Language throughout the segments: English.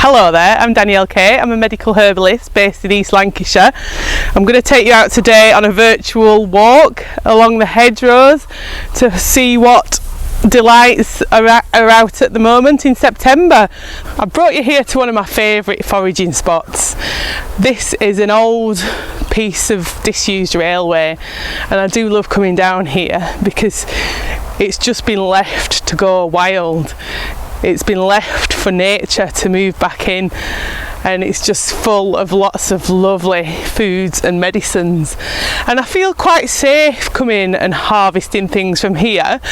Hello there, I'm Danielle K. I'm a medical herbalist based in East Lancashire. I'm going to take you out today on a virtual walk along the hedgerows to see what delights are out at the moment in September. I brought you here to one of my favourite foraging spots. This is an old piece of disused railway, and I do love coming down here because it's just been left to go wild. It's been left for nature to move back in, and it's just full of lots of lovely foods and medicines. And I feel quite safe coming and harvesting things from here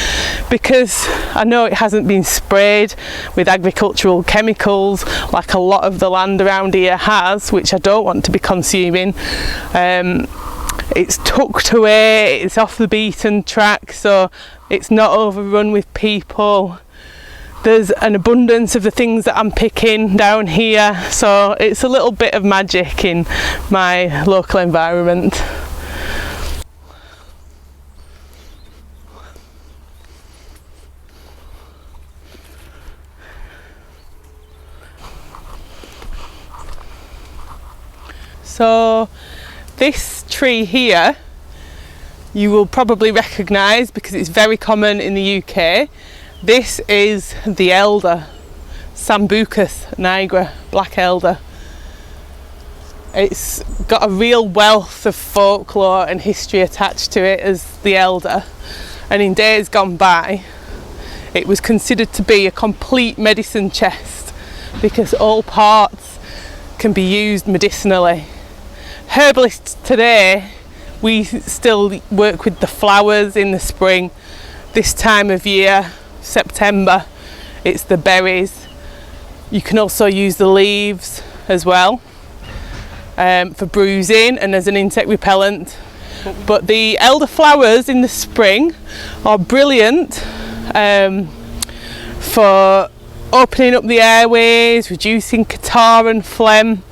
because I know it hasn't been sprayed with agricultural chemicals like a lot of the land around here has, which I don't want to be consuming. It's tucked away, it's off the beaten track, so it's not overrun with people. There's an abundance of the things that I'm picking down here, so it's a little bit of magic in my local environment. So this tree here you will probably recognise because it's very common in the UK. This is the elder, Sambucus nigra, black elder. It's got a real wealth of folklore and history attached to it as the elder, and in days gone by it was considered to be a complete medicine chest because all parts can be used medicinally. Herbalists today, we still work with the flowers in the spring. This time of year, September, it's the berries. You can also use the leaves as well for bruising and as an insect repellent. But the elder flowers in the spring are brilliant for opening up the airways, reducing catarrh and phlegm.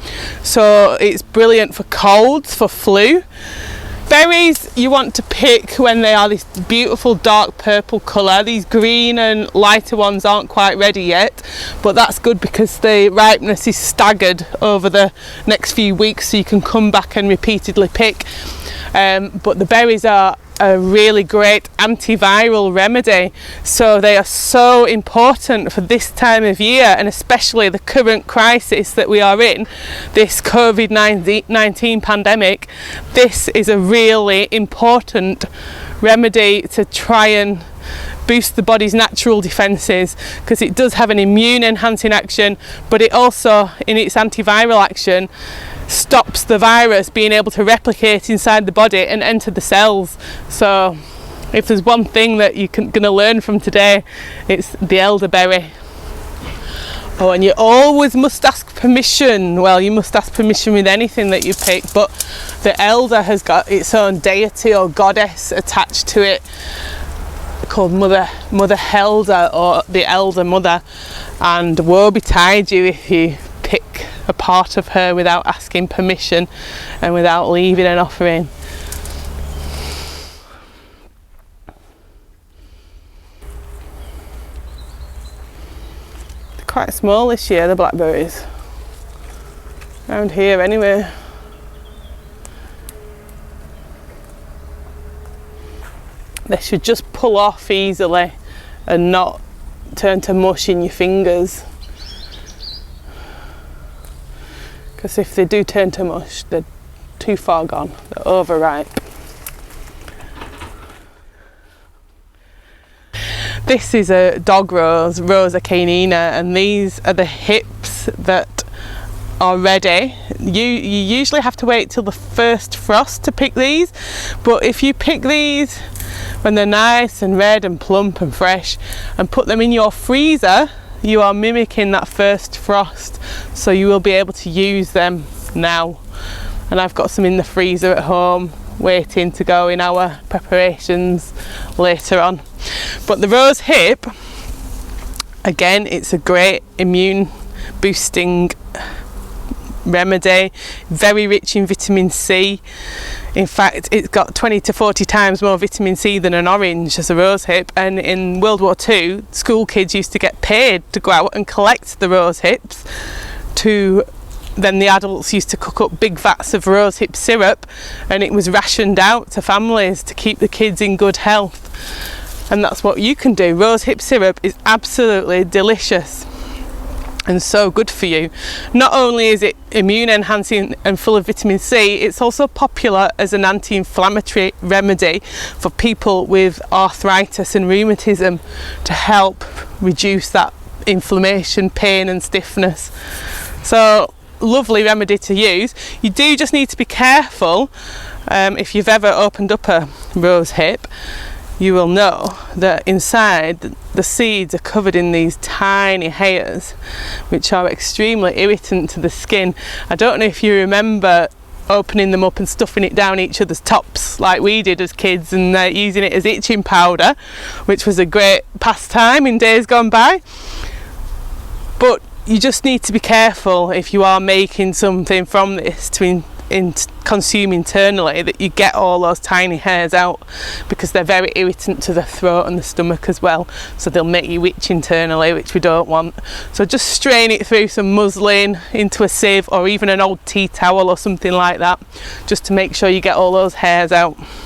So it's brilliant for colds, for flu. Berries you want to pick when they are this beautiful dark purple colour. These green and lighter ones aren't quite ready yet, but that's good because the ripeness is staggered over the next few weeks, so you can come back and repeatedly pick. But the berries are a really great antiviral remedy, so they are so important for this time of year, and especially the current crisis that we are in, this COVID-19 pandemic. This is a really important remedy to try and boost the body's natural defences, because it does have an immune enhancing action, but it also, in its antiviral action, stops the virus being able to replicate inside the body and enter the cells. So if there's one thing that you're going to learn from today, it's the elderberry. Oh, and you always must ask permission. Well, you must ask permission with anything that you pick, but the elder has got its own deity or goddess attached to it called Mother Helder, or the Elder Mother, and woe betide you if you pick a part of her without asking permission and without leaving an offering. They're quite small this year, the blackberries, around here anyway. They should just pull off easily and not turn to mush in your fingers, because if they do turn to mush, they're too far gone, they're overripe. This is a dog rose, Rosa canina, and these are the hips that are ready. You usually have to wait till the first frost to pick these, but if you pick these when they're nice and red and plump and fresh and put them in your freezer, you are mimicking that first frost, so you will be able to use them now. And I've got some in the freezer at home waiting to go in our preparations later on. But the rose hip, again, it's a great immune boosting remedy, very rich in vitamin C. In fact, it's got 20 to 40 times more vitamin C than an orange as a rosehip, and in World War II, school kids used to get paid to go out and collect the rosehips then the adults used to cook up big vats of rosehip syrup, and it was rationed out to families to keep the kids in good health. And that's what you can do. Rosehip syrup is absolutely delicious and so good for you. Not only is it immune enhancing and full of vitamin C, it's also popular as an anti-inflammatory remedy for people with arthritis and rheumatism, to help reduce that inflammation, pain and stiffness. So lovely remedy to use. You do just need to be careful. If you've ever opened up a rose hip, you will know that inside the seeds are covered in these tiny hairs, which are extremely irritant to the skin. I don't know if you remember opening them up and stuffing it down each other's tops like we did as kids, and using it as itching powder, which was a great pastime in days gone by. But you just need to be careful if you are making something from this to consume internally, that you get all those tiny hairs out, because they're very irritant to the throat and the stomach as well, so they'll make you itch internally, which we don't want. So just strain it through some muslin into a sieve, or even an old tea towel or something like that, just to make sure you get all those hairs out.